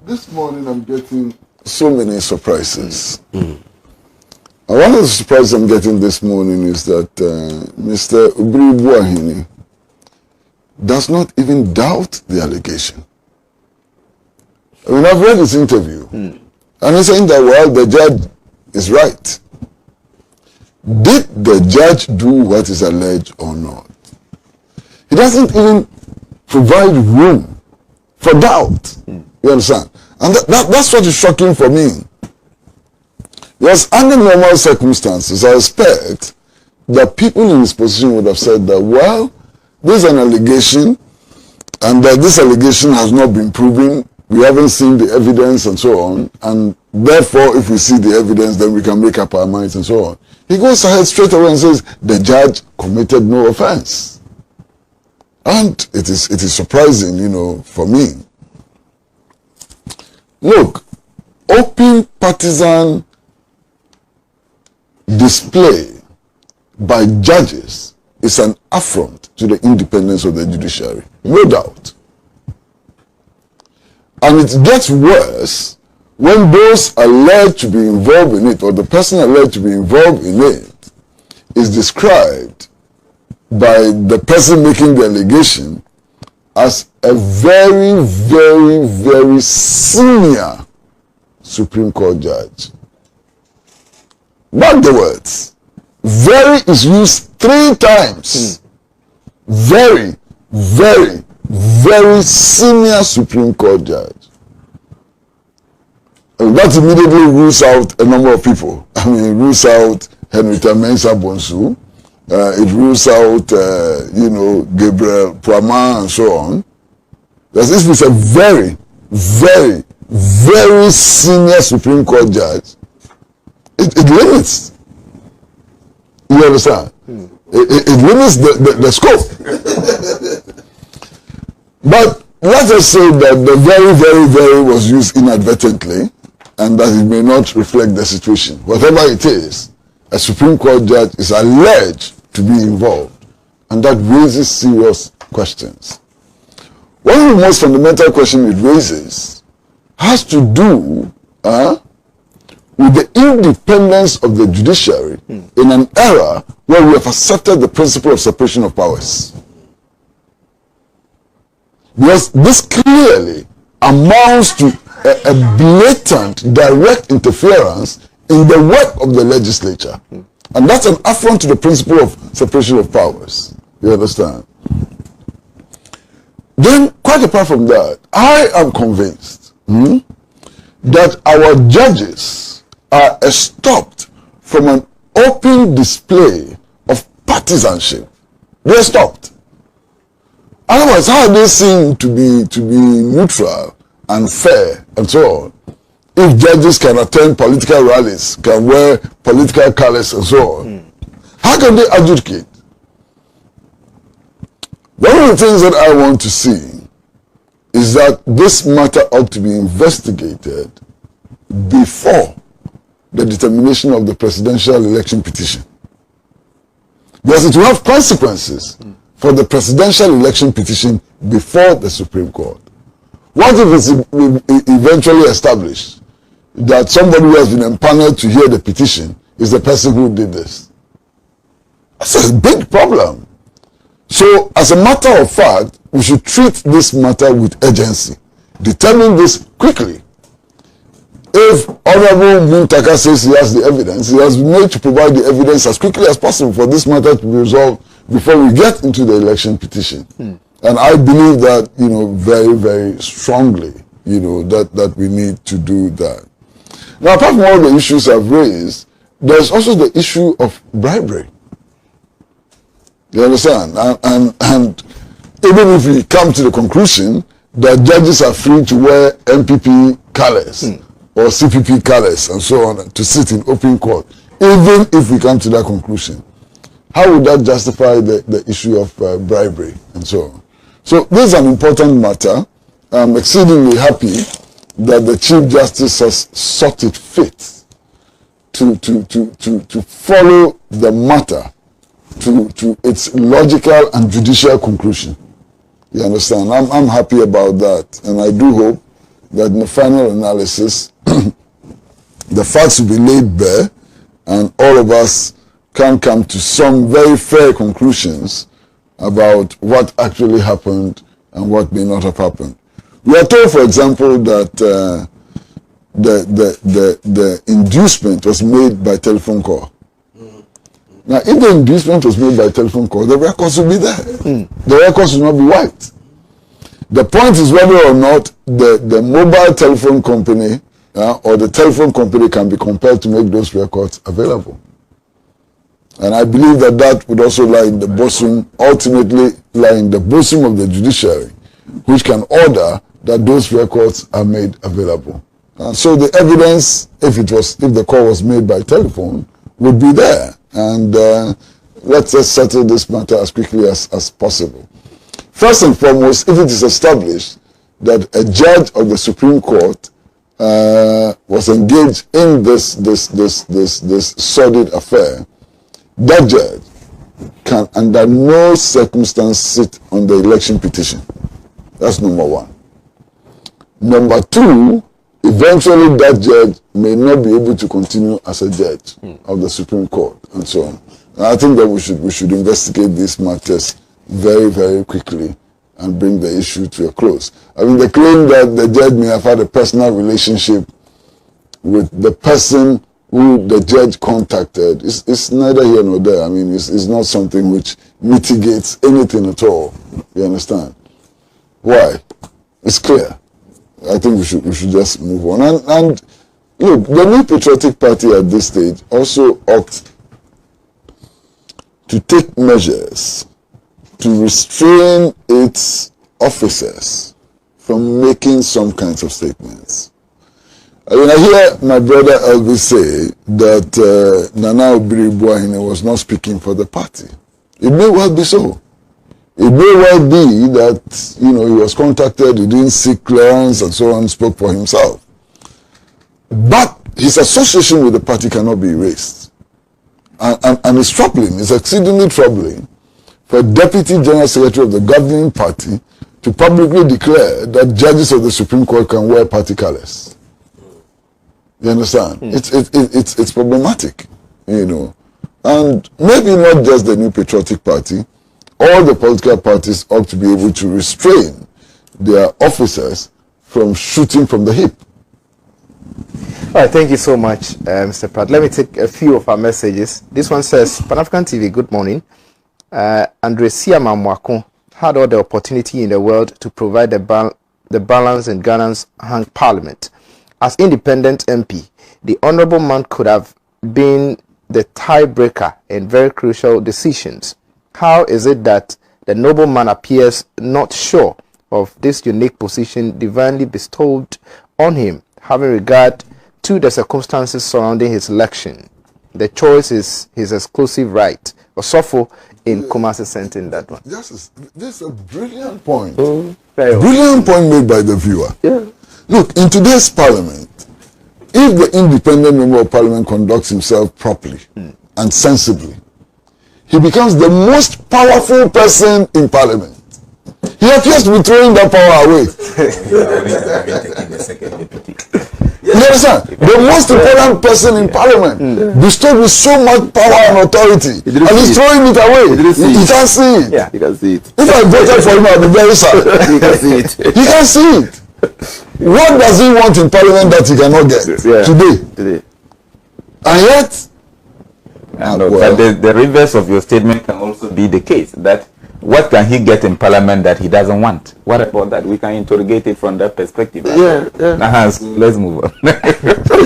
This morning I'm getting so many surprises. And one of the surprises I'm getting this morning is that Mr. Obiri Boahen does not even doubt the allegation. I mean, I've read his interview, and he's saying that, well, the judge is right. Did the judge do what is alleged or not? He doesn't even provide room for doubt. You understand? And that's what is shocking for me. Because under normal circumstances, I expect that people in his position would have said that, well, there's an allegation, and that this allegation has not been proven. We haven't seen the evidence and so on, and therefore, if we see the evidence, then we can make up our minds and so on. He goes ahead straight away and says, the judge committed no offense. And it is surprising, you know, for me. Look, open partisan display by judges is an affront to the independence of the judiciary, no doubt. And it gets worse when those alleged to be involved in it, or the person alleged to be involved in it, is described by the person making the allegation as a very, very, very senior Supreme Court judge. Mark the words. Very is used 3 times. Very, very, very senior Supreme Court judge. And that immediately rules out a number of people. I mean, it rules out Henrietta Mensah Bonsu. It rules out, you know, Gabriel Prama and so on. Because this is a very, very, very senior Supreme Court judge. It limits. You understand? It limits the scope. But let us say that the very, very, very was used inadvertently, and that it may not reflect the situation. Whatever it is, a Supreme Court judge is alleged to be involved, and that raises serious questions. One of the most fundamental questions it raises has to do with the independence of the judiciary in an era where we have accepted the principle of separation of powers. Because this clearly amounts to a blatant, direct interference in the work of the legislature. And that's an affront to the principle of separation of powers. You understand? Then, quite apart from that, I am convinced that our judges are stopped from an open display of partisanship. They're stopped. Otherwise, how are they seen to be neutral and fair and so on? If judges can attend political rallies, can wear political colors and so on, how can they adjudicate? One of the things that I want to see is that this matter ought to be investigated before the determination of the presidential election petition. Because it will have consequences for the presidential election petition before the Supreme Court. What if it's eventually established that somebody who has been empaneled to hear the petition is the person who did this? That's a big problem. So, as a matter of fact, we should treat this matter with urgency. Determine this quickly. If Honorable Muntaka says he has the evidence, he has made to provide the evidence as quickly as possible for this matter to be resolved before we get into the election petition. And I believe that, you know, very, very strongly, you know, that we need to do that. Now, apart from all the issues I've raised, there's also the issue of bribery. You understand? And even if we come to the conclusion that judges are free to wear MPP colors or CPP colors and so on to sit in open court, even if we come to that conclusion, how would that justify the issue of bribery and so on? So this is an important matter. I'm exceedingly happy that the Chief Justice has sought it fit to follow the matter to its logical and judicial conclusion. You understand? I'm happy about that, and I do hope that in the final analysis, the facts will be laid bare, and all of us can come to some very fair conclusions about what actually happened and what may not have happened. We are told, for example, that the inducement was made by telephone call. Now, if the inducement was made by telephone call, the records will be there. The records will not be wiped. The point is whether or not the mobile telephone company or the telephone company can be compelled to make those records available. And I believe that that would also lie in the bosom, ultimately lie in the bosom of the judiciary, which can order that those records are made available. And so the evidence, if the call was made by telephone, would be there. And let's just settle this matter as quickly as possible. First and foremost, if it is established that a judge of the Supreme Court was engaged in this sordid affair, that judge can under no circumstance sit on the election petition. That's number one. Number two, eventually that judge may not be able to continue as a judge of the Supreme Court and so on. And I think that we should investigate these matters very, very quickly and bring the issue to a close. I mean, the claim that the judge may have had a personal relationship with the person who the judge contacted is neither here nor there. I mean, it's not something which mitigates anything at all. You understand? Why? It's clear. I think we should just move on. And look, the New Patriotic Party at this stage also ought to take measures to restrain its officers from making some kinds of statements. I mean, I hear my brother Elvis say that Nana Obiri Boahen was not speaking for the party. It may well be so. It may well be that, he was contacted, he didn't seek clearance and so on, spoke for himself. But his association with the party cannot be erased. And it's troubling, it's exceedingly troubling for a Deputy General Secretary of the governing party to publicly declare that judges of the Supreme Court can wear party colors. You understand? It's problematic, And maybe not just the New Patriotic Party, all the political parties ought to be able to restrain their officers from shooting from the hip. All right, thank you so much, Mr. Pratt. Let me take a few of our messages. This one says, Pan-African TV, good morning. Andre Siama Mwako had all the opportunity in the world to provide the balance in Ghana's hung parliament. As independent MP, the honorable man could have been the tiebreaker in very crucial decisions. How is it that the nobleman appears not sure of this unique position divinely bestowed on him, having regard to the circumstances surrounding his election? The choice is his exclusive right. Osofo in Kumasi sent in that one. This is a brilliant point. Brilliant point made by the viewer. Yeah. Look, in today's parliament, if the independent member of parliament conducts himself properly and sensibly, he becomes the most powerful person in parliament. He appears to be throwing that power away. You understand? The most important person in parliament, bestowed with so much power and authority, and he's throwing it away. He can't see it. Yeah, he can see it. If I voted for him, I'll be very sad. He can see it. He can see it. What does he want in parliament that he cannot get today? And yet, but the reverse of your statement can also be the case, that what can he get in parliament that he doesn't want? What about that? We can interrogate it from that perspective. Yeah. So let's move on.